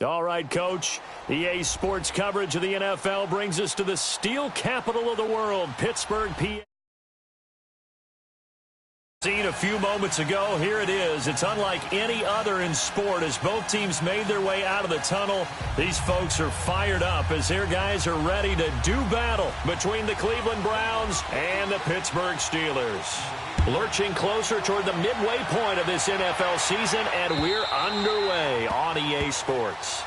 All right, Coach. EA Sports coverage of the NFL brings us to the steel capital of the world, Pittsburgh, PA. Seen a few moments ago, here it is. It's unlike any other in sport as both teams made their way out of the tunnel. These folks are fired up as their guys are ready to do battle between the Cleveland Browns and the Pittsburgh Steelers. Lurching closer toward the midway point of this NFL season, and we're underway on EA Sports.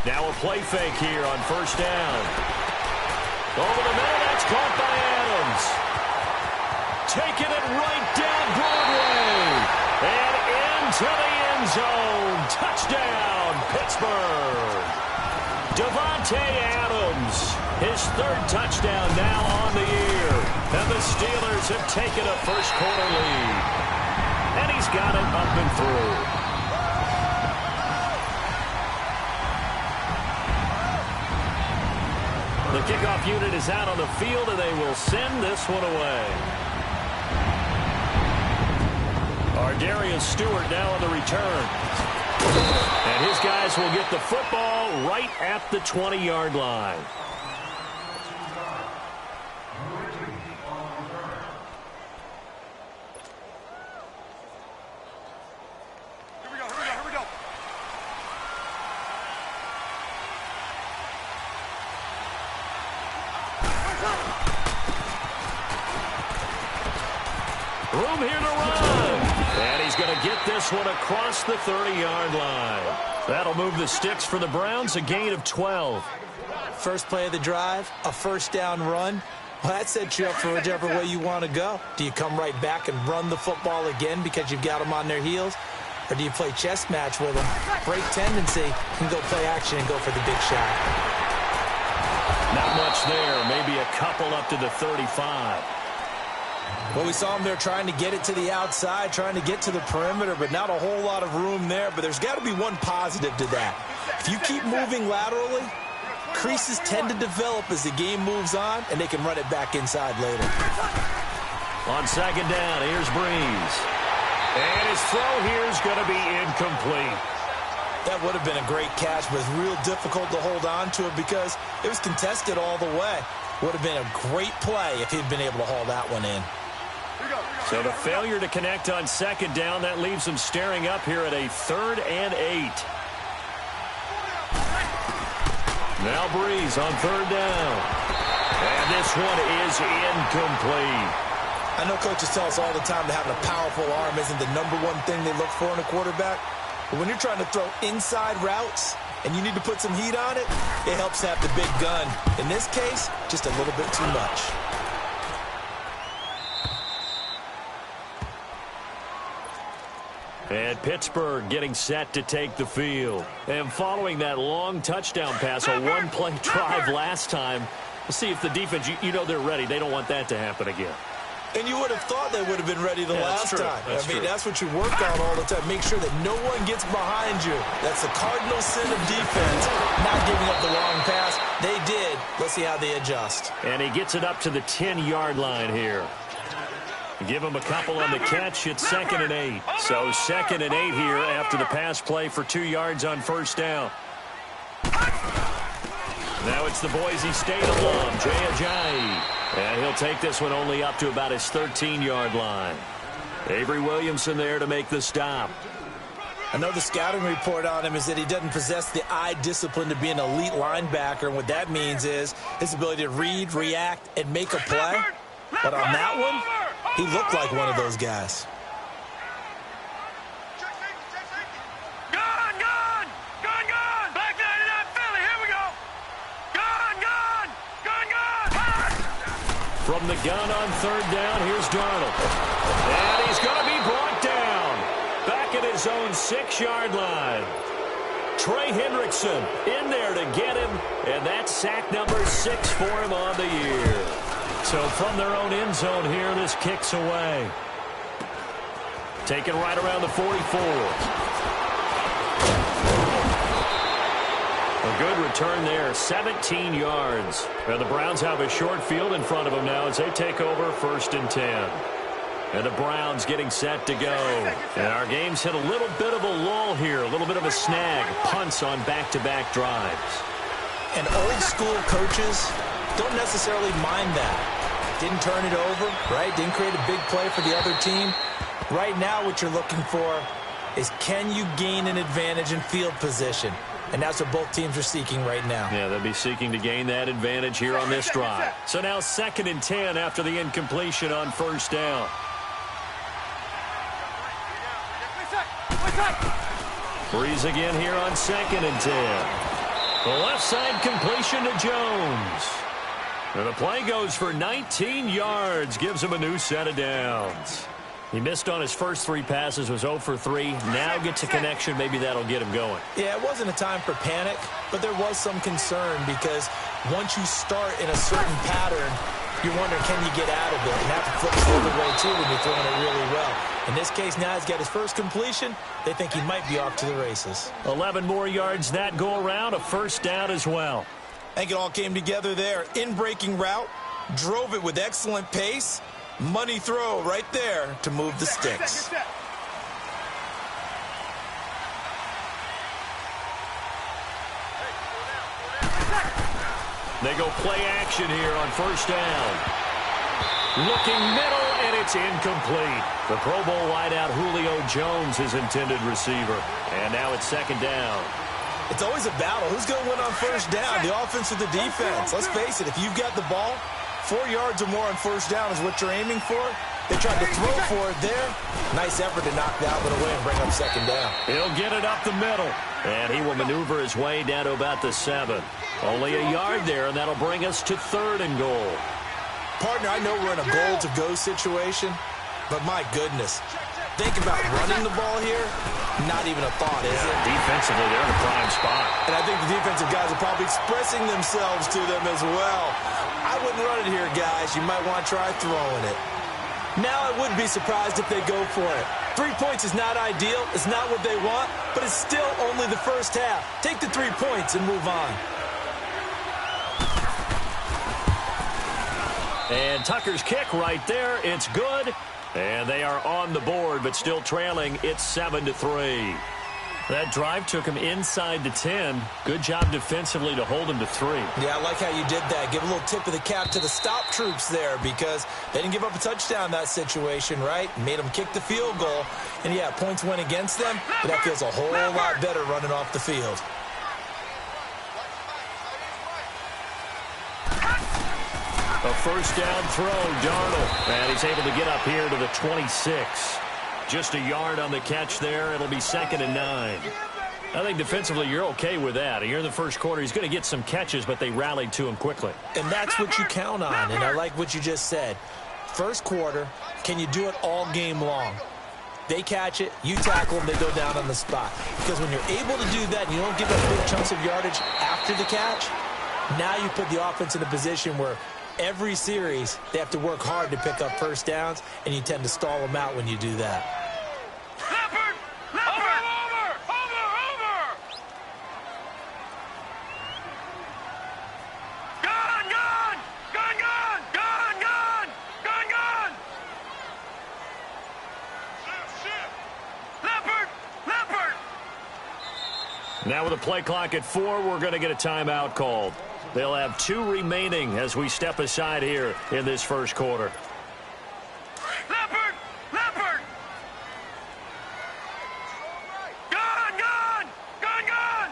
Now a play fake here on first down. Over the middle, that's caught by Adams. Taking it right down Broadway. And into the end zone. Touchdown, Pittsburgh. Davante Adams, his third touchdown now on the year. And the Steelers have taken a first quarter lead. And he's got it up and through. The kickoff unit is out on the field, and they will send this one away. Darius Stewart now on the return. And his guys will get the football right at the 20-yard line. Room here to run. And he's going to get this one across the 30-yard line. That'll move the sticks for the Browns, a gain of 12. First play of the drive, a first down run. Well, that sets you up for whichever way you want to go. Do you come right back and run the football again because you've got them on their heels? Or do you play chess match with them, break tendency, and go play action and go for the big shot? Not much there. Maybe a couple up to the 35. Well, we saw him there trying to get it to the outside, trying to get to the perimeter, but not a whole lot of room there. But there's got to be one positive to that. If you keep moving laterally, creases tend to develop as the game moves on, and they can run it back inside later. On second down, here's Breeze. And his throw here is going to be incomplete. That would have been a great catch, but it's real difficult to hold on to it because it was contested all the way. Would have been a great play if he'd been able to haul that one in. So the failure to connect on second down, that leaves them staring up here at a 3rd and 8. Now Breeze on 3rd down. And this one is incomplete. I know coaches tell us all the time that having a powerful arm isn't the #1 thing they look for in a quarterback. But when you're trying to throw inside routes and you need to put some heat on it, it helps to have the big gun. In this case, just a little bit too much. And Pittsburgh getting set to take the field. And following that long touchdown pass, a one-play drive last time, we'll see if the defense, you know they're ready. They don't want that to happen again. And you would have thought they would have been ready the last time. That's what you work on all the time. Make sure that no one gets behind you. That's the cardinal sin of defense, not giving up the long pass. They did. Let's see how they adjust. And he gets it up to the 10-yard line here. Give him a couple on the catch. It's 2nd and 8. So 2nd and 8 here after the pass play for 2 yards on first down. Now it's the Boise State alum, Jay Ajayi. And he'll take this one only up to about his 13-yard line. Avery Williamson there to make the stop. I know the scouting report on him is that he doesn't possess the eye discipline to be an elite linebacker. And what that means is his ability to read, react, and make a play. But on that one, he looked like one of those guys. From the gun on 3rd down, here's Darnold. And he's going to be brought down. Back at his own 6-yard line. Trey Hendrickson in there to get him. And that's sack number 6 for him on the year. So from their own end zone here, this kicks away. Taken right around the 44. A good return there, 17 yards. And the Browns have a short field in front of them now as they take over 1st and 10. And the Browns getting set to go. And our game's hit a little bit of a lull here, a little bit of a snag. Punts on back-to-back drives. And old-school coaches don't necessarily mind that. Didn't turn it over, right? Didn't create a big play for the other team. Right now what you're looking for is can you gain an advantage in field position? And that's what both teams are seeking right now. Yeah, they'll be seeking to gain that advantage here on this drive. So now 2nd and 10 after the incompletion on 1st down. Breeze again here on 2nd and 10. The left side completion to Jones. And the play goes for 19 yards, gives him a new set of downs. He missed on his first 3 passes, was 0 for 3. Now gets a connection. Maybe that'll get him going. Yeah, it wasn't a time for panic, but there was some concern because once you start in a certain pattern, you're wondering, can you get out of it? And that flips the other way, too, when you're throwing it really well. In this case, now he's got his first completion. They think he might be off to the races. 11 more yards that go around, a 1st down as well. I think it all came together there. In-breaking route, drove it with excellent pace. Money throw right there to move the sticks. They go play action here on 1st down. Looking middle, and it's incomplete. The Pro Bowl wideout Julio Jones, his intended receiver. And now it's 2nd down. It's always a battle. Who's going to win on 1st down, the offense or the defense? Let's face it, if you've got the ball, 4 yards or more on 1st down is what you're aiming for. They tried to throw for it there. Nice effort to knock that one away and bring up 2nd down. He'll get it up the middle. And he will maneuver his way down to about the 7. Only a yard there, and that'll bring us to 3rd and goal. Partner, I know we're in a goal-to-go situation, but my goodness. Think about running the ball here. Not even a thought, is it? Defensively, they're in a prime spot. And I think the defensive guys are probably expressing themselves to them as well. I wouldn't run it here, guys. You might want to try throwing it. Now I wouldn't be surprised if they go for it. 3 points is not ideal. It's not what they want, but it's still only the 1st half. Take the 3 points and move on. And Tucker's kick right there. It's good. And they are on the board, but still trailing. It's 7-3. That drive took him inside the 10. Good job defensively to hold him to 3. Yeah, I like how you did that. Give a little tip of the cap to the stop troops there because they didn't give up a touchdown in that situation, right? Made them kick the field goal. And, yeah, points went against them, but that feels a whole lot better running off the field. A 1st down throw, Darnold. And he's able to get up here to the 26. Just a yard on the catch there. It'll be 2nd and 9. I think defensively you're okay with that. Here in the 1st quarter, he's going to get some catches, but they rallied to him quickly. And that's what you count on, and I like what you just said. 1st quarter, can you do it all game long? They catch it, you tackle them, they go down on the spot. Because when you're able to do that and you don't give up big chunks of yardage after the catch, now you put the offense in a position where every series, they have to work hard to pick up 1st downs, and you tend to stall them out when you do that. Now with a play clock at 4, we're going to get a timeout called. They'll have 2 remaining as we step aside here in this 1st quarter. Leopard! Leopard! Gone! Gone! Gone! Gone!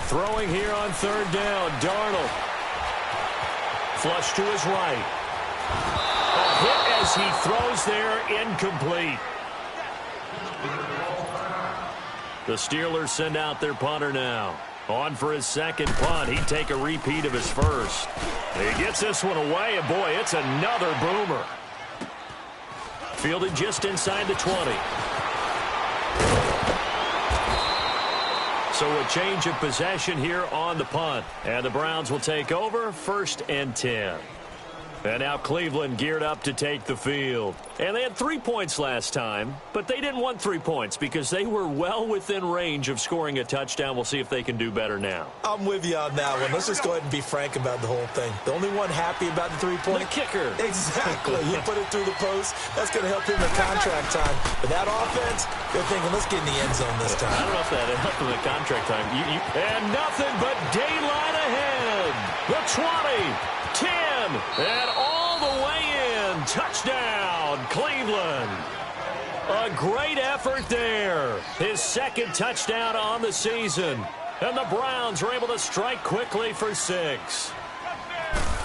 Throwing here on 3rd down, Darnold. Flush to his right. A hit as he throws there, incomplete. The Steelers send out their punter now. On for his 2nd punt. He'd take a repeat of his 1st. He gets this one away, and boy, it's another boomer. Fielded just inside the 20. So a change of possession here on the punt. And the Browns will take over 1st and 10. And now Cleveland geared up to take the field. And they had 3 points last time, but they didn't want 3 points because they were well within range of scoring a touchdown. We'll see if they can do better now. I'm with you on that one. Let's just go ahead and be frank about the whole thing. The only one happy about the 3-point? The kicker. Exactly. You put it through the post. That's going to help him in contract time. But that offense, they're thinking, let's get in the end zone this time. I don't know if that helped him in contract time. And nothing but daylight ahead. The 20. 10, and all the way in. Touchdown, Cleveland. A great effort there. His second touchdown on the season. And the Browns are able to strike quickly for 6.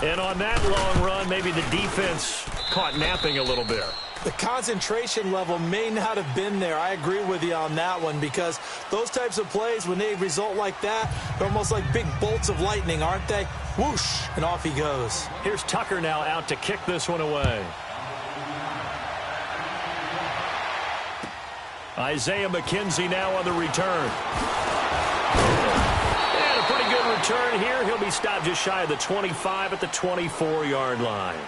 And on that long run, maybe the defense caught napping a little bit. The concentration level may not have been there. I agree with you on that one because those types of plays, when they result like that, they're almost like big bolts of lightning, aren't they? Whoosh, and off he goes. Here's Tucker now out to kick this one away. Isaiah McKenzie now on the return. And a pretty good return here. He'll be stopped just shy of the 25 at the 24-yard line.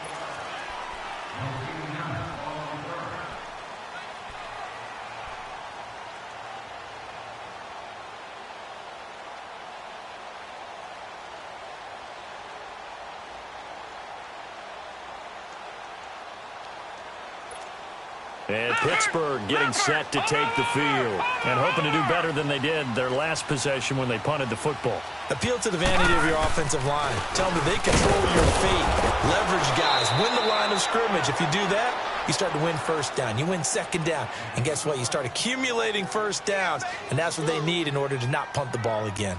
And Pittsburgh getting set to take the field and hoping to do better than they did their last possession when they punted the football. Appeal to the vanity of your offensive line. Tell them that they control your fate. Leverage guys. Win the line of scrimmage. If you do that, you start to win first down. You win second down. And guess what? You start accumulating first downs. And that's what they need in order to not punt the ball again.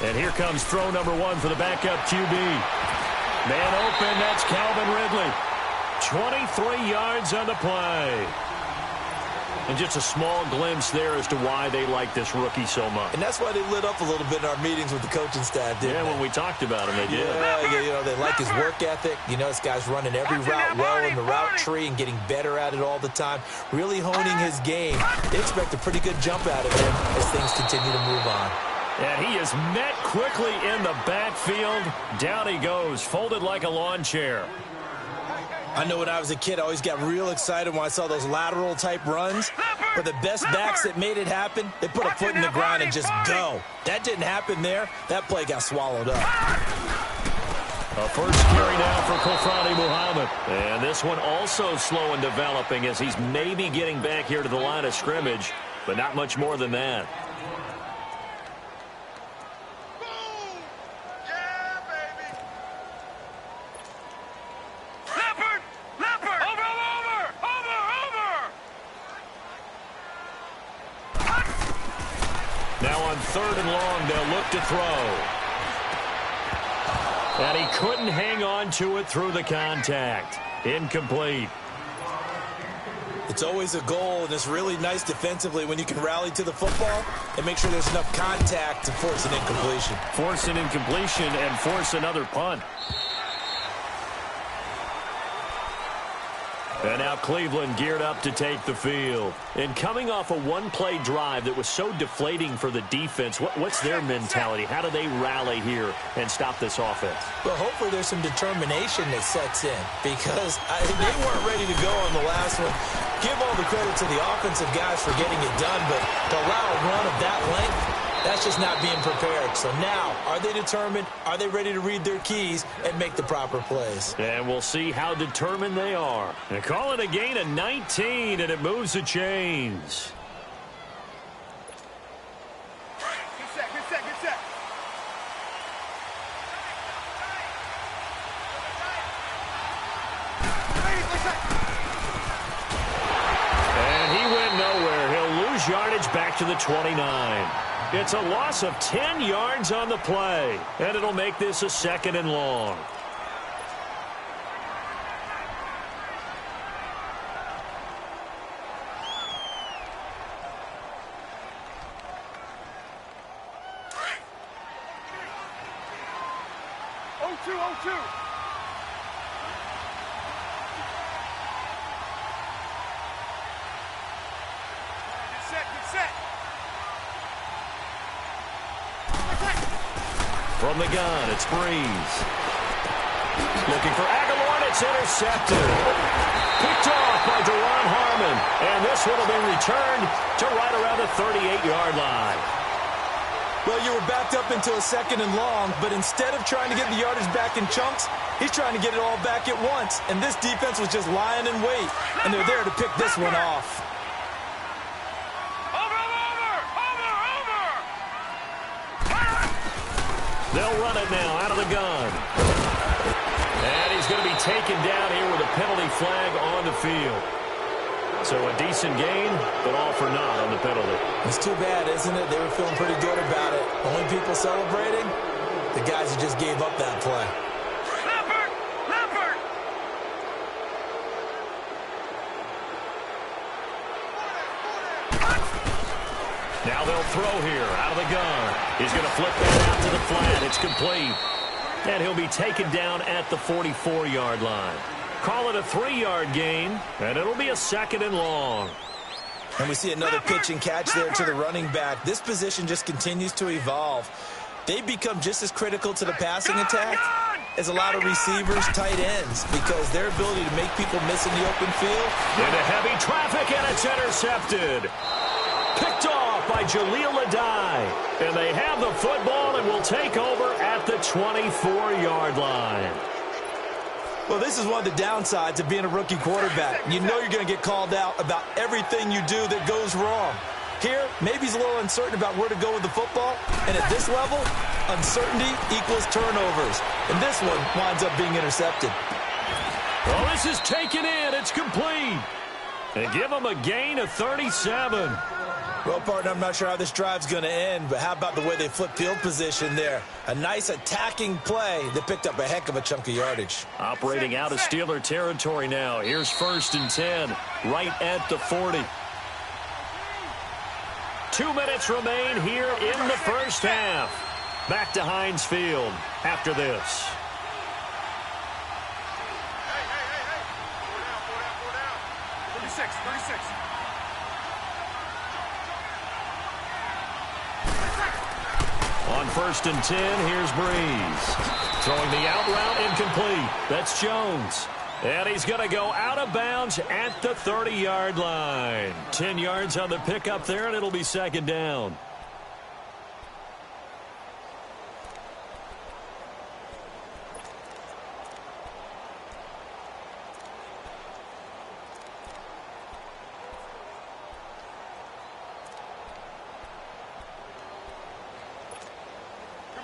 And here comes throw number 1 for the backup QB. Man open, that's Calvin Ridley. 23 yards on the play. And just a small glimpse there as to why they like this rookie so much. And that's why they lit up a little bit in our meetings with the coaching staff, didn't they? When we talked about him, they did. Yeah, you know, they like his work ethic. You know, this guy's running every route well in the route tree and getting better at it all the time. Really honing his game. They expect a pretty good jump out of him as things continue to move on. And he is met quickly in the backfield. Down he goes, folded like a lawn chair. I know when I was a kid, I always got real excited when I saw those lateral-type runs. But the best backs that made it happen, they put a foot in the ground and just go. That didn't happen there. That play got swallowed up. A first carry now for Kofrani Muhammad. And this one also slow in developing as he's maybe getting back here to the line of scrimmage, but not much more than that. Third and long, they'll look to throw. And he couldn't hang on to it through the contact. Incomplete. It's always a goal, and it's really nice defensively when you can rally to the football and make sure there's enough contact to force an incompletion. Force an incompletion and force another punt. And now Cleveland geared up to take the field. And coming off a one-play drive that was so deflating for the defense, what's their mentality? How do they rally here and stop this offense? Well, hopefully there's some determination that sets in because they weren't ready to go on the last one. Give all the credit to the offensive guys for getting it done, but to allow a run of that length, that's just not being prepared. So now, are they determined? Are they ready to read their keys and make the proper plays? And we'll see how determined they are. And call it a gain of 19, and it moves the chains. Good set. And he went nowhere. He'll lose yardage back to the 29. It's a loss of 10 yards on the play, and it'll make this a second and long. From the gun, it's Breeze. Looking for Aguilar, and it's intercepted. Picked off by Deron Harmon. And this one will be returned to right around the 38-yard line. Well, you were backed up into a 2nd and long, but instead of trying to get the yardage back in chunks, he's trying to get it all back at once. And this defense was just lying in wait, and they're there to pick this one off. They'll run it now out of the gun. And he's going to be taken down here with a penalty flag on the field. So a decent gain, but all for naught on the penalty. It's too bad, isn't it? They were feeling pretty good about it. Only people celebrating, the guys who just gave up that play. Leopard! Now they'll throw here out of the gun. He's going to flip that out to the flat. It's complete. And he'll be taken down at the 44-yard line. Call it a 3-yard gain, and it'll be a 2nd and long. And we see another pitch and catch there to the running back. This position just continues to evolve. They become just as critical to the passing attack as a lot of receivers, tight ends, because their ability to make people miss in the open field. Into heavy traffic, and it's intercepted. Picked off by Jaleel Adai. And they have the football and will take over at the 24-yard line. Well, this is one of the downsides of being a rookie quarterback. You know you're going to get called out about everything you do that goes wrong. Here, maybe he's a little uncertain about where to go with the football. And at this level, uncertainty equals turnovers. And this one winds up being intercepted. Well, this is taken in. It's complete. And give him a gain of 37. Well, partner, I'm not sure how this drive's going to end, but how about the way they flip field position there? A nice attacking play that picked up a heck of a chunk of yardage. Operating out of Steeler territory now. Here's 1st and 10, right at the 40. 2 minutes remain here in the first half. Back to Heinz Field after this. Hey. 36. On 1st and 10, here's Breeze. Throwing the out route incomplete. That's Jones. And he's going to go out of bounds at the 30-yard line. 10 yards on the pickup there, and it'll be 2nd down.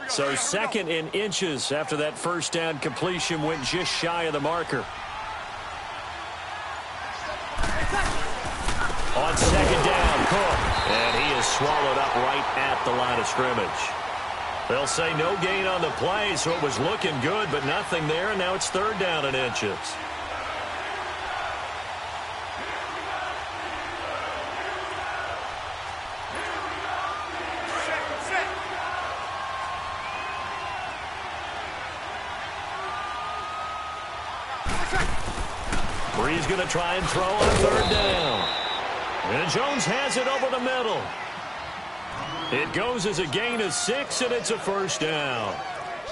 So 2nd in inches after that 1st down completion went just shy of the marker. On 2nd down, Cook. And he is swallowed up right at the line of scrimmage. They'll say no gain on the play, so it was looking good, but nothing there, and now it's 3rd down in inches. Breeze going to try and throw on 3rd down. And Jones has it over the middle. It goes as a gain of 6, and it's a 1st down.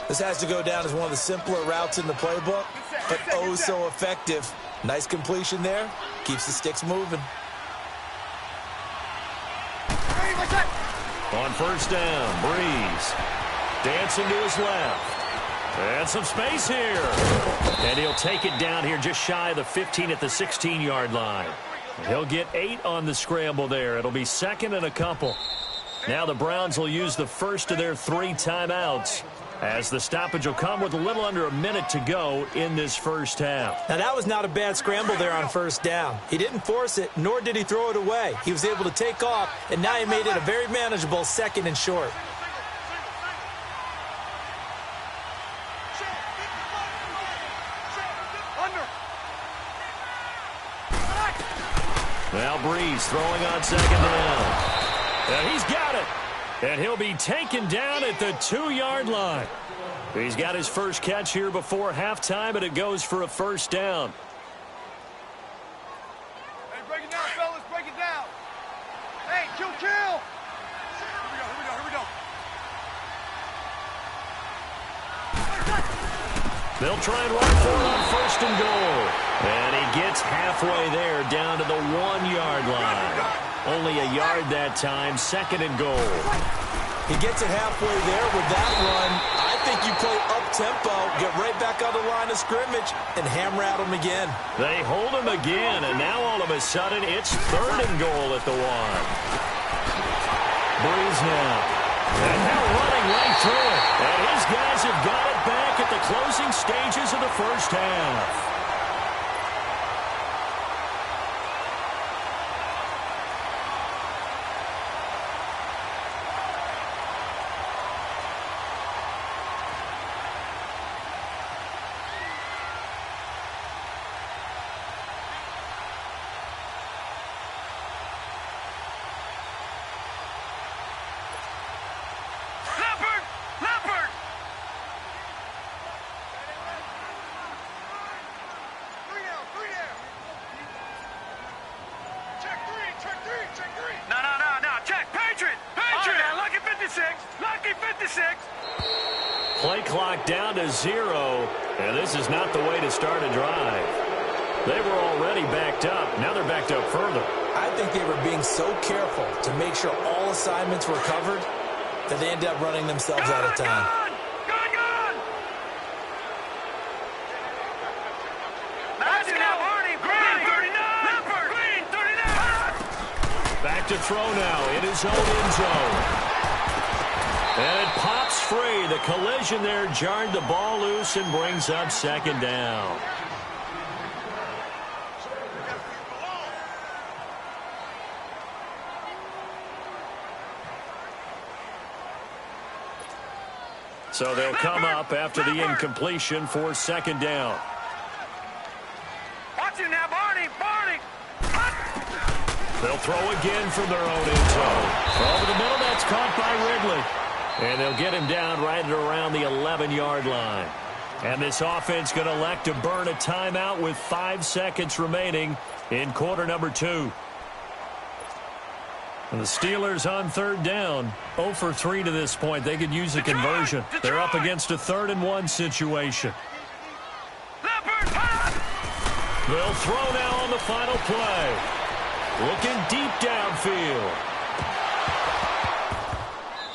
This has to go down as one of the simpler routes in the playbook, but oh so effective. Nice completion there. Keeps the sticks moving. On 1st down, Breeze dancing to his left. And some space here. And he'll take it down here just shy of the 15 at the 16-yard line. He'll get 8 on the scramble there. It'll be 2nd and a couple. Now the Browns will use the first of their 3 timeouts, as the stoppage will come with a little under a minute to go in this first half. Now, that was not a bad scramble there on 1st down. He didn't force it, nor did he throw it away. He was able to take off, and now he made it a very manageable 2nd and short. Now Breeze throwing on 2nd down. And he's got it. And he'll be taken down at the 2-yard line. He's got his first catch here before halftime, and it goes for a 1st down. Hey, break it down, fellas. Break it down. Hey, kill. Here we go. They'll try and run for it on 1st and goal. And he gets halfway there down to the 1-yard line. Only a yard that time, 2nd and goal. He gets it halfway there with that run. I think you play up-tempo, get right back on the line of scrimmage, and hammer at him again. They hold him again, and now all of a sudden it's 3rd and goal at the 1. Breeze now. And now running right through it. And his guys have got it back at the closing stages of the first half. Play clock down to 0, and this is not the way to start a drive. They were already backed up. Now they're backed up further. I think they were being so careful to make sure all assignments were covered that they ended up running themselves out of time. Back to throw now in his own end zone. And it pops free. The collision there jarred the ball loose and brings up 2nd down. So they'll come up after the incompletion for 2nd down. Watch it now, Barney! They'll throw again from their own end zone. Over the middle, that's caught by Ridley. And they'll get him down right at around the 11-yard line. And this offense going to elect to burn a timeout with 5 seconds remaining in quarter number 2. And the Steelers on 3rd down, 0 for 3 to this point. They could use a conversion. They're up against a 3rd and 1 situation. They'll throw now on the final play. Looking deep downfield.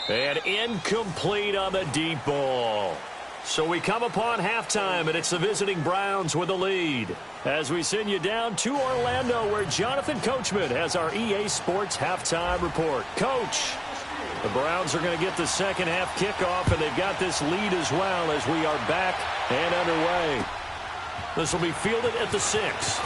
And incomplete on the deep ball. So we come upon halftime, and it's the visiting Browns with a lead. As we send you down to Orlando, where Jonathan Coachman has our EA Sports halftime report. Coach, the Browns are going to get the second half kickoff, and they've got this lead as well as we are back and underway. This will be fielded at the 6.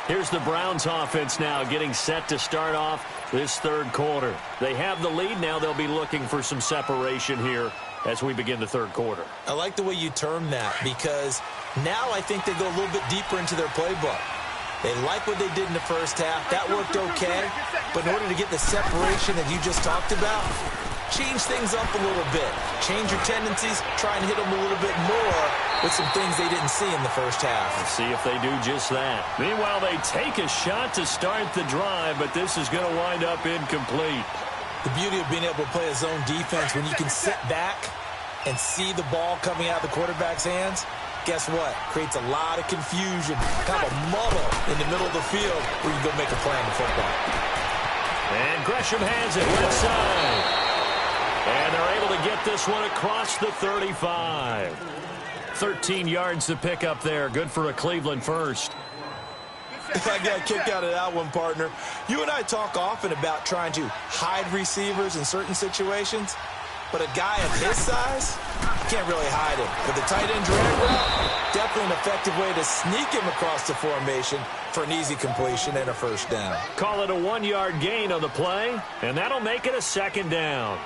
Here's the Browns offense now getting set to start off this 3rd quarter. They have the lead. Now they'll be looking for some separation here as we begin the 3rd quarter. I like the way you term that, because now I think they go a little bit deeper into their playbook. They like what they did in the first half. That worked okay. But in order to get the separation that you just talked about, change things up a little bit. Change your tendencies. Try and hit them a little bit more with some things they didn't see in the first half. Let's see if they do just that. Meanwhile, they take a shot to start the drive, but this is going to wind up incomplete. The beauty of being able to play a zone defense when you can sit back and see the ball coming out of the quarterback's hands, guess what? Creates a lot of confusion, kind of a muddle in the middle of the field where you go make a play on the football. And Gresham has it left side. And they're able to get this one across the 35. 13 yards to pick up there. Good for a Cleveland first. I got a kick out of that one, partner. You and I talk often about trying to hide receivers in certain situations, but a guy of his size, you can't really hide him. But the tight end drag route, definitely an effective way to sneak him across the formation for an easy completion and a first down. Call it a 1-yard gain on the play, and that'll make it a 2nd down.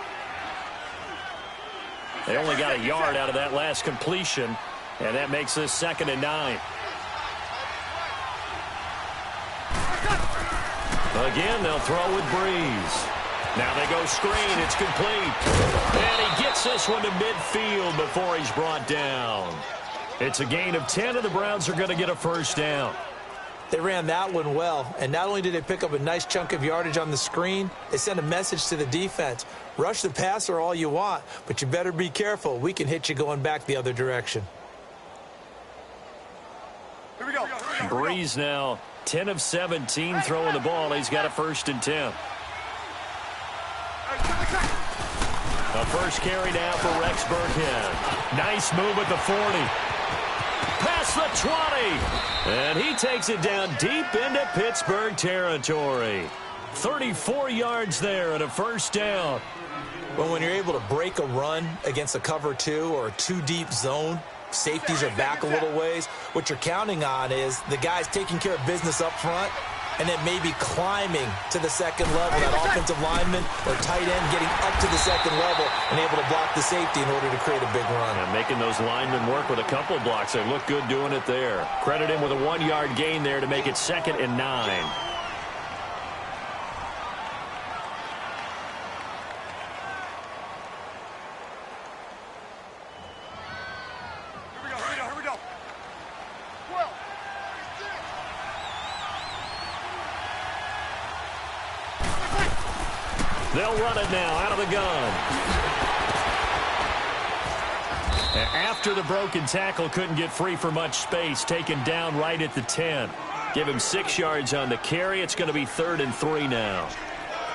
They only got a yard out of that last completion, and that makes this 2nd and 9. Again, they'll throw with Breeze. Now they go screen. It's complete. And he gets this one to midfield before he's brought down. It's a gain of 10, and the Browns are going to get a first down. They ran that one well, and not only did they pick up a nice chunk of yardage on the screen, they sent a message to the defense. Rush the passer all you want, but you better be careful. We can hit you going back the other direction. Here we go. Breeze now 10 of 17 throwing the ball. He's got a 1st and 10. A first carry now for Rex Burkhead. Nice move at the 40. Past the 20. And he takes it down deep into Pittsburgh territory. 34 yards there and a 1st down. Well, when you're able to break a run against a cover 2 or a 2-deep zone, safeties are back a little ways. What you're counting on is the guys taking care of business up front and then maybe climbing to the second level. That offensive lineman or tight end getting up to the second level and able to block the safety in order to create a big run. And making those linemen work with a couple of blocks. They look good doing it there. Credit him with a 1-yard gain there to make it 2nd and 9. They'll run it now out of the gun. After the broken tackle, couldn't get free for much space. Taken down right at the 10. Give him 6 yards on the carry. It's going to be 3rd and 3 now.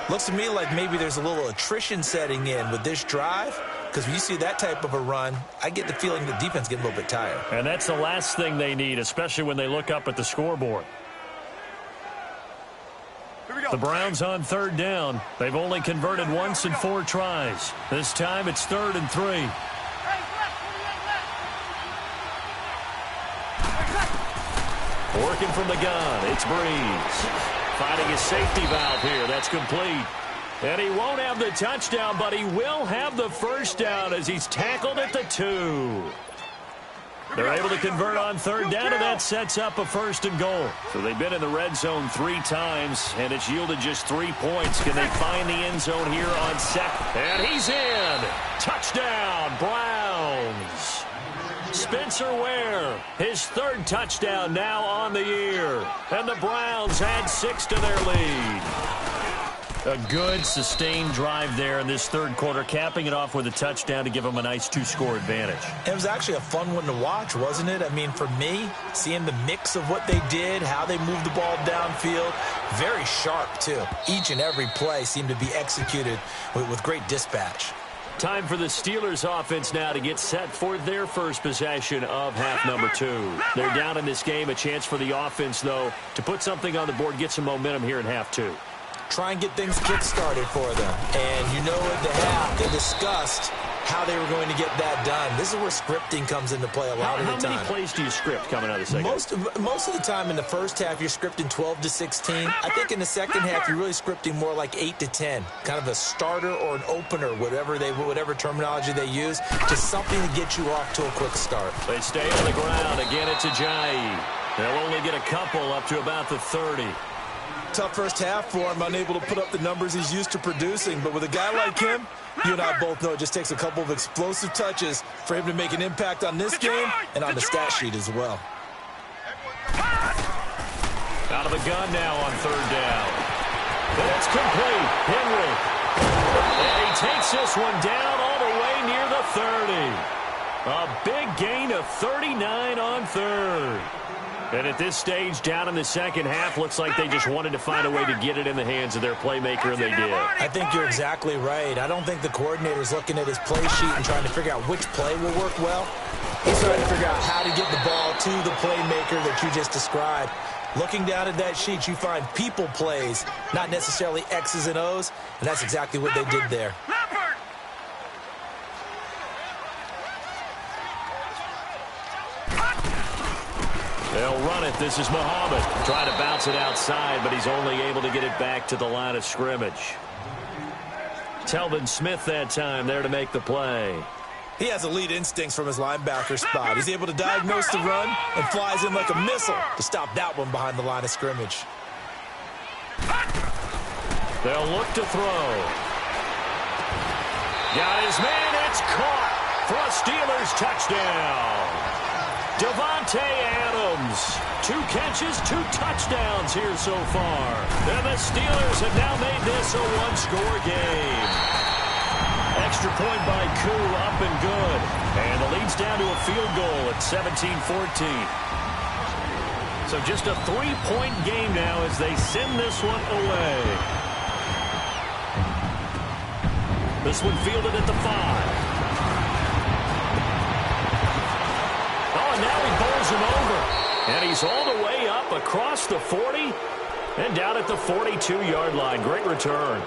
Looks to me like maybe there's a little attrition setting in with this drive. Because when you see that type of a run, I get the feeling the defense getting a little bit tired. And that's the last thing they need, especially when they look up at the scoreboard. The Browns on 3rd down. They've only converted once in 4 tries. This time it's 3rd and 3. Working from the gun, it's Breeze. Finding his safety valve here. That's complete. And he won't have the touchdown, but he will have the 1st down as he's tackled at the 2. They're able to convert on 3rd down, and that sets up a 1st and goal. So they've been in the red zone 3 times, and it's yielded just 3 points. Can they find the end zone here on 2nd? And he's in. Touchdown, Browns. Spencer Ware, his 3rd touchdown now on the year. And the Browns add 6 to their lead. A good, sustained drive there in this 3rd quarter, capping it off with a touchdown to give them a nice 2-score advantage. It was actually a fun one to watch, wasn't it? I mean, for me, seeing the mix of what they did, how they moved the ball downfield, very sharp, too. Each and every play seemed to be executed with great dispatch. Time for the Steelers offense now to get set for their first possession of half number 2. They're down in this game. A chance for the offense, though, to put something on the board, get some momentum here in half 2. Try and get things kick-started for them. And you know at the half, they discussed how they were going to get that done. This is where scripting comes into play a lot of the time. How many plays do you script coming out of the second? Most of the time in the first half, you're scripting 12 to 16. I think in the second half, you're really scripting more like 8 to 10. Kind of a starter or an opener, whatever terminology they use, just something to get you off to a quick start. They stay on the ground. Again, it's Ajayi. They'll only get a couple up to about the 30. Tough first half for him, unable to put up the numbers he's used to producing. But with a guy like him, you and I both know it just takes a couple of explosive touches for him to make an impact on this game and on the stat sheet as well. Out of the gun now on 3rd down. It's complete. Henry. And he takes this one down all the way near the 30. A big gain of 39 on 3rd. And at this stage, down in the second half, looks like they just wanted to find a way to get it in the hands of their playmaker, and they did. I think you're exactly right. I don't think the coordinator's looking at his play sheet and trying to figure out which play will work well. He's trying to figure out how to get the ball to the playmaker that you just described. Looking down at that sheet, you find people plays, not necessarily X's and O's, and that's exactly what they did there. They'll run it. This is Muhammad. Trying to bounce it outside, but he's only able to get it back to the line of scrimmage. Telvin Smith that time there to make the play. He has elite instincts from his linebacker spot. He's able to diagnose the run and flies in like a missile to stop that one behind the line of scrimmage. They'll look to throw. Got his man. It's caught for a Steelers touchdown. Davante Adams. 2 catches, 2 touchdowns here so far. And the Steelers have now made this a 1-score game. Extra point by Koo, up and good. And the lead's down to a field goal at 17-14. So just a 3-point game now as they send this one away. This one fielded at the 5. Oh, and now he bowls him over. And he's all the way up across the 40 and down at the 42-yard line. Great return.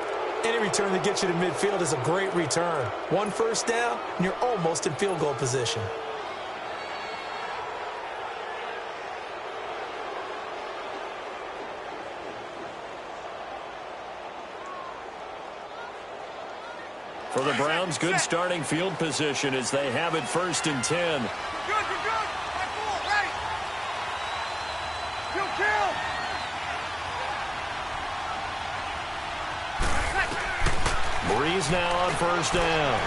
Any return that gets you to midfield is a great return. 1 first down, and you're almost in field goal position. For the Browns, good starting field position as they have it 1st and 10. Good, you're good. Right full, ready. Kill. Breeze now on 1st down.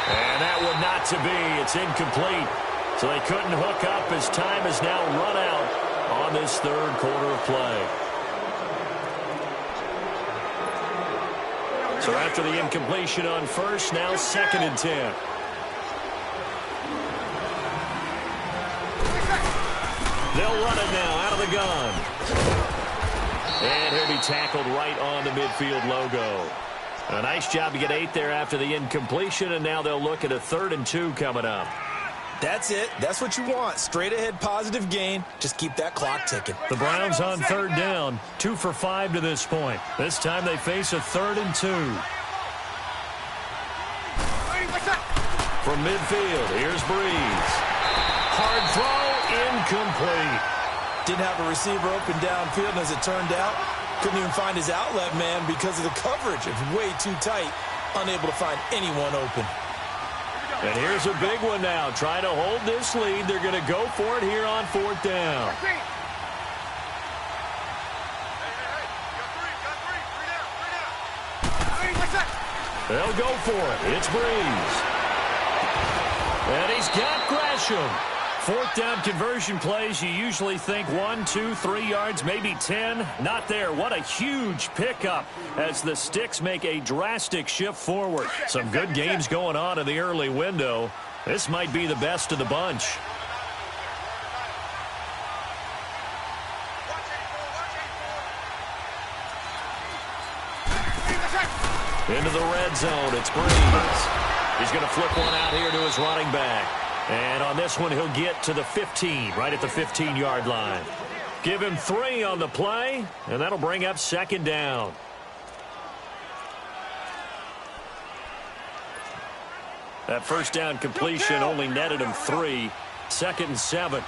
And that would not to be. It's incomplete. So they couldn't hook up as time has now run out on this 3rd quarter of play. So after the incompletion on 1st, now 2nd and 10. They'll run it now out of the gun. And he'll be tackled right on the midfield logo. A nice job to get 8 there after the incompletion, and now they'll look at a 3rd and 2 coming up. That's it. That's what you want. Straight ahead positive gain. Just keep that clock ticking. The Browns on 3rd down, 2 for 5 to this point. This time they face a 3rd and 2. From midfield, here's Breeze. Hard throw, incomplete. Didn't have a receiver open downfield, and as it turned out, couldn't even find his outlet man because of the coverage. It's way too tight, unable to find anyone open. And here's a big one now. Trying to hold this lead. They're going to go for it here on 4th down. They'll go for it. It's Breeze. And he's got Gresham. 4th down conversion plays, you usually think 1, 2, 3 yards, maybe 10. Not there. What a huge pickup as the Sticks make a drastic shift forward. Some good games going on in the early window. This might be the best of the bunch. Into the red zone, it's Breeze. He's going to flip one out here to his running back. And on this one, he'll get to the 15, right at the 15-yard line. Give him 3 on the play, and that'll bring up 2nd down. That 1st down completion only netted him 3. 2nd and 7.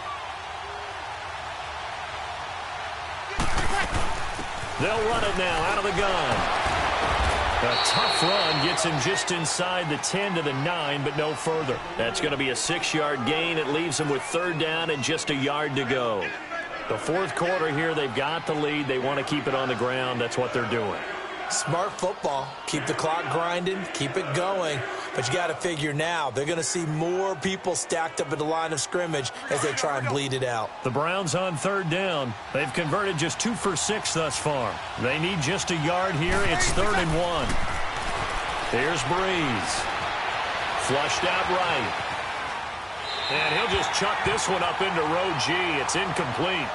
They'll run it now out of the gun. A tough run gets him just inside the 10 to the 9, but no further. That's going to be a 6-yard gain. It leaves him with 3rd down and just a yard to go. The 4th quarter here, they've got the lead. They want to keep it on the ground. That's what they're doing. Smart football. Keep the clock grinding. Keep it going. But you got to figure now, they're going to see more people stacked up at the line of scrimmage as they try and bleed it out. The Browns on 3rd down. They've converted just 2 for 6 thus far. They need just a yard here. It's 3rd and 1. Here's Breeze. Flushed out right. And he'll just chuck this one up into row G. It's incomplete.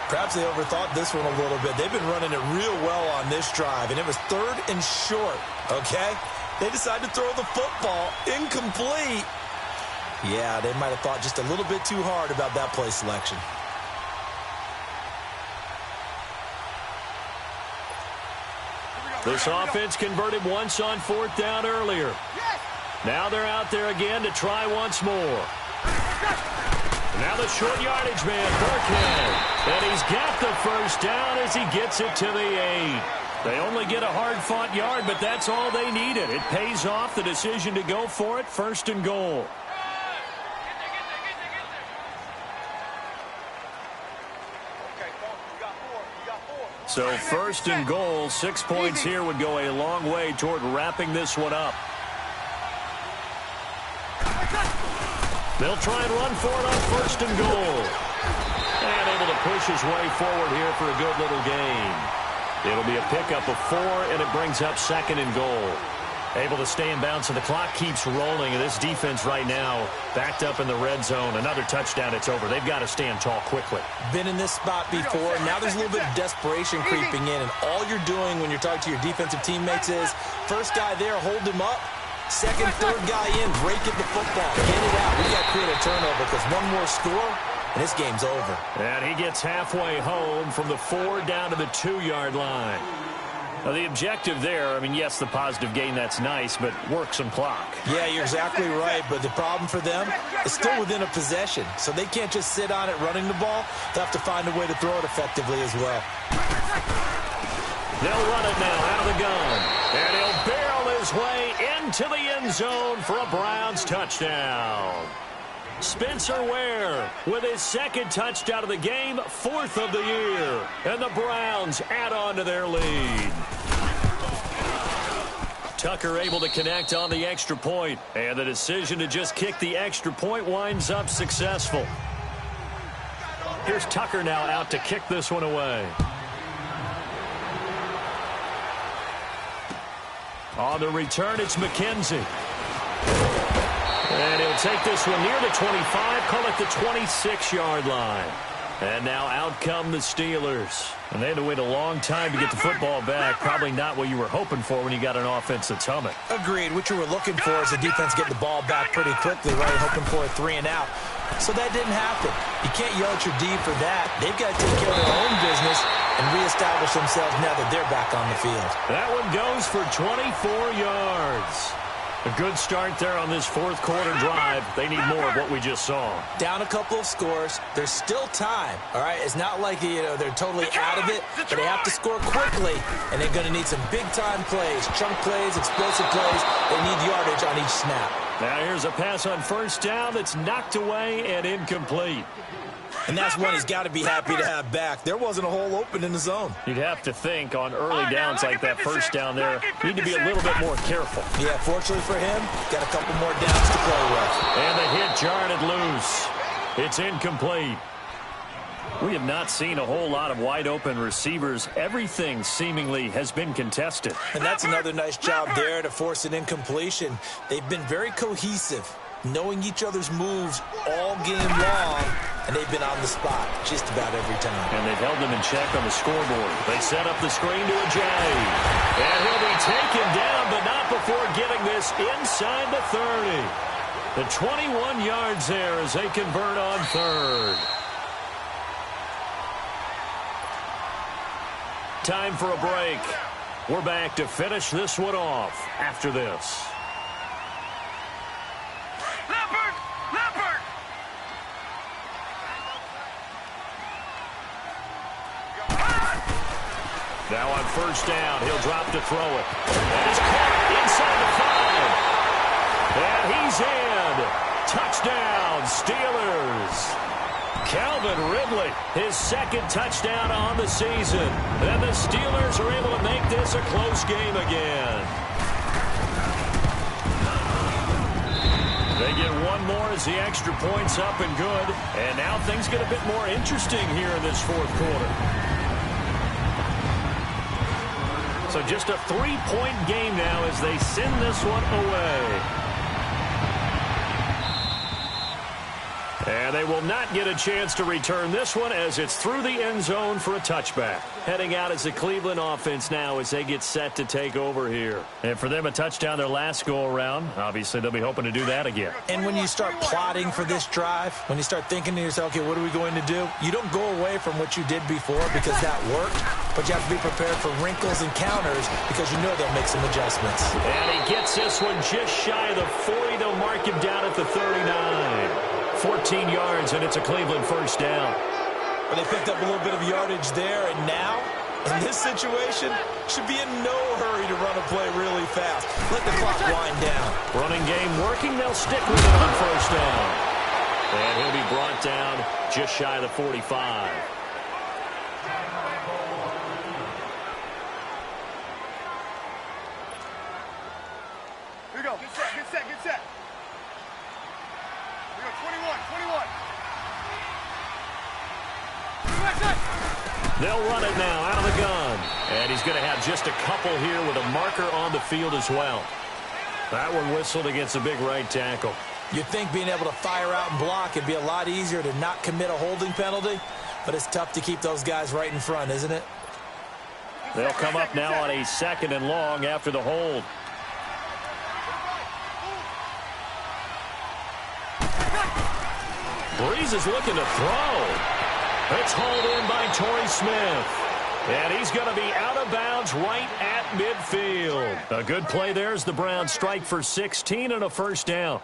Perhaps they overthought this one a little bit. They've been running it real well on this drive, and it was 3rd and short, okay? They decided to throw the football incomplete. Yeah, they might have thought just a little bit too hard about that play selection. This offense converted once on 4th down earlier. Now they're out there again to try once more. Now the short yardage man, Burkhead. And he's got the 1st down as he gets it to the 8. They only get a hard-fought yard, but that's all they needed. It pays off the decision to go for it, 1st and goal. So first and goal, 6 points here would go a long way toward wrapping this one up. They'll try and run for it on first and goal. And able to push his way forward here for a good little gain. It'll be a pickup of 4, and it brings up second and goal. Able to stay in bounds, so the clock keeps rolling. And this defense right now backed up in the red zone. Another touchdown, it's over. They've got to stand tall quickly. Been in this spot before. Now there's a little bit of desperation creeping in. And all you're doing when you're talking to your defensive teammates is, first guy there, hold him up. Second, third guy in, break at the football. Get it out. We got to create a turnover because one more score, and this game's over. And he gets halfway home from the 4 down to the 2-yard line. Now, the objective there, I mean, yes, the positive gain, that's nice, but work some clock. Yeah, you're exactly right, but the problem for them is still within a possession, so they can't just sit on it running the ball. They'll have to find a way to throw it effectively as well. They'll run it now out of the gun, and he'll barrel his way into the end zone for a Browns touchdown. Spencer Ware with his second touchdown of the game, 4th of the year. And the Browns add on to their lead. Tucker able to connect on the extra point. And the decision to just kick the extra point winds up successful. Here's Tucker now out to kick this one away. On the return, it's McKenzie. And he'll take this one near the 25, call it the 26-yard line. And now out come the Steelers. And they had to wait a long time to get the football back. Probably not what you were hoping for when you got an offense that's humming. Agreed. What you were looking for is the defense getting the ball back pretty quickly, right? Hoping for a 3 and out. So that didn't happen. You can't yell at your D for that. They've got to take care of their own business and reestablish themselves now that they're back on the field. That one goes for 24 yards. A good start there on this fourth quarter drive. They need more of what we just saw. Down a couple of scores. There's still time, all right? It's not like, they're totally out of it, but they have to score quickly, and they're going to need some big-time plays, chunk plays, explosive plays. They need yardage on each snap. Now here's a pass on first down that's knocked away and incomplete. And that's one he's got to be happy to have back. There wasn't a hole open in the zone. You'd have to think on early downs like that first down there, you need to be a little bit more careful. Yeah, fortunately for him, got a couple more downs to play with. And the hit jarred it loose. It's incomplete. We have not seen a whole lot of wide open receivers. Everything seemingly has been contested. And that's another nice job there to force an incompletion. They've been very cohesive, knowing each other's moves all game long, and they've been on the spot just about every time. And they've held them in check on the scoreboard. They set up the screen to a J. And he'll be taken down, but not before getting this inside the 30. The 21 yards there as they convert on third. Time for a break. We're back to finish this one off after this. Now on first down, he'll drop to throw it. And it's caught inside the 5. And he's in. Touchdown, Steelers. Calvin Ridley, his second touchdown on the season. And the Steelers are able to make this a close game again. They get one more as the extra point's up and good. And now things get a bit more interesting here in this fourth quarter. So just a 3-point game now as they send this one away. And they will not get a chance to return this one as it's through the end zone for a touchback. Heading out as the Cleveland offense now as they get set to take over here. And for them, a touchdown their last go-around. Obviously, they'll be hoping to do that again. And when you start plotting for this drive, when you start thinking to yourself, okay, what are we going to do? You don't go away from what you did before because that worked, but you have to be prepared for wrinkles and counters because you know they'll make some adjustments. And he gets this one just shy of the 40. They'll mark him down at the 39. 14 yards, and it's a Cleveland first down. But they picked up a little bit of yardage there, and now, in this situation, should be in no hurry to run a play really fast. Let the clock wind down. Running game working. They'll stick with it on first down. And he'll be brought down just shy of the 45. They'll run it now out of the gun. And he's going to have just a couple here with a marker on the field as well. That one whistled against a big right tackle. You'd think being able to fire out and block would be a lot easier to not commit a holding penalty, but it's tough to keep those guys right in front, isn't it? They'll come up now on a 2nd and long after the hold. Breeze is looking to throw. It's hauled in by Torrey Smith. And he's going to be out of bounds right at midfield. A good play there as the Browns strike for 16 and a first down.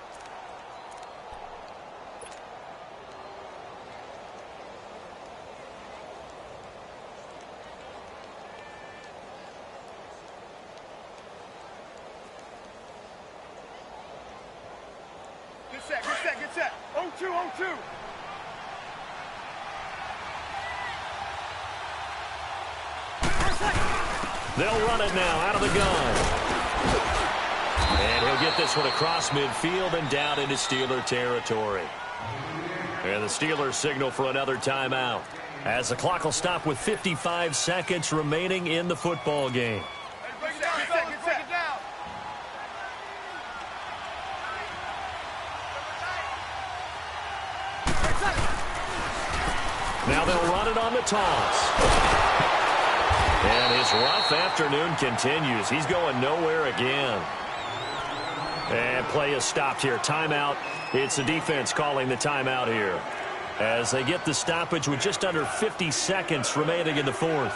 Get set. 0-2, 0-2. They'll run it now out of the gun. And he'll get this one across midfield and down into Steeler territory. And the Steelers signal for another timeout, as the clock will stop with 55 seconds remaining in the football game. Break it down, break it down. Now they'll run it on the toss. And his rough afternoon continues. He's going nowhere again. And play is stopped here. Timeout. It's the defense calling the timeout here, as they get the stoppage with just under 50 seconds remaining in the fourth.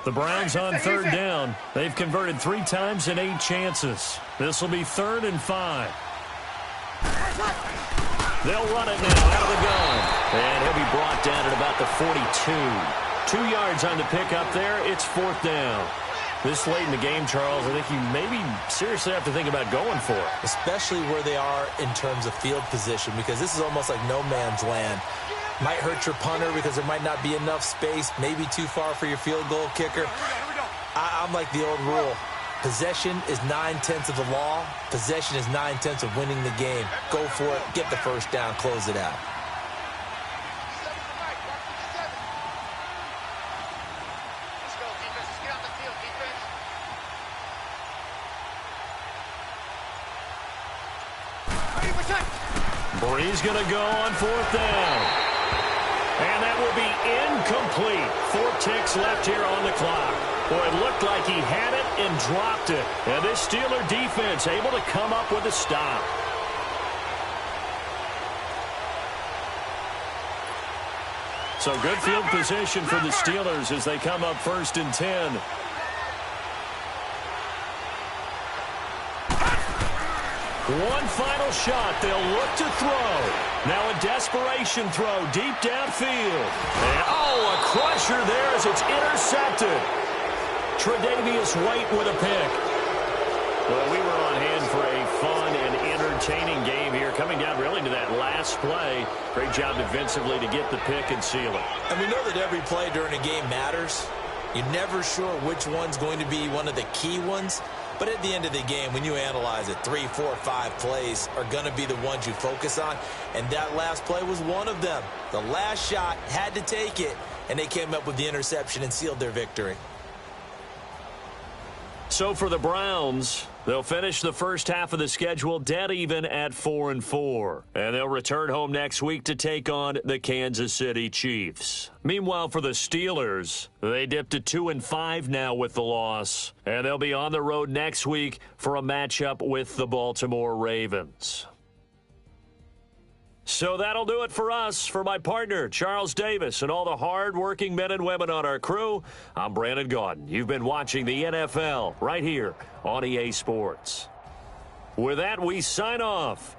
The Browns on 3rd down. They've converted 3 times in 8 chances. This will be 3rd and 5. They'll run it now out of the gun. And he'll be brought down at about the 42. 2 yards on the pickup there. It's 4th down. This late in the game, Charles, I think you maybe seriously have to think about going for it. Especially where they are in terms of field position, because this is almost like no man's land. Might hurt your punter because there might not be enough space, maybe too far for your field goal kicker. I'm like the old rule. Possession is 9/10 of the law. Possession is 9/10 of winning the game. Go for it. Get the first down. Close it out. Breeze going to go on 4th down. And that will be incomplete. 4 ticks left here on the clock. Boy, it looked like he had it and dropped it. And this Steeler defense able to come up with a stop. So good field position for the Steelers as they come up 1st and 10. One final shot. They'll look to throw. Now a desperation throw deep downfield. And, a crusher there as it's intercepted. Tre'Davious White with a pick. Well, we were on hand for a fun and entertaining game here, coming down really to that last play. Great job defensively to get the pick and seal it. And we know that every play during a game matters. You're never sure which one's going to be one of the key ones. But at the end of the game, when you analyze it, 3, 4, 5 plays are going to be the ones you focus on. And that last play was one of them. The last shot had to take it, and they came up with the interception and sealed their victory. So for the Browns, they'll finish the first half of the schedule dead even at 4-4. And they'll return home next week to take on the Kansas City Chiefs. Meanwhile, for the Steelers, they dipped to 2-5 now with the loss. And they'll be on the road next week for a matchup with the Baltimore Ravens. So that'll do it for us. For my partner, Charles Davis, and all the hard-working men and women on our crew, I'm Brandon Gaudin. You've been watching the NFL right here on EA Sports. With that, we sign off.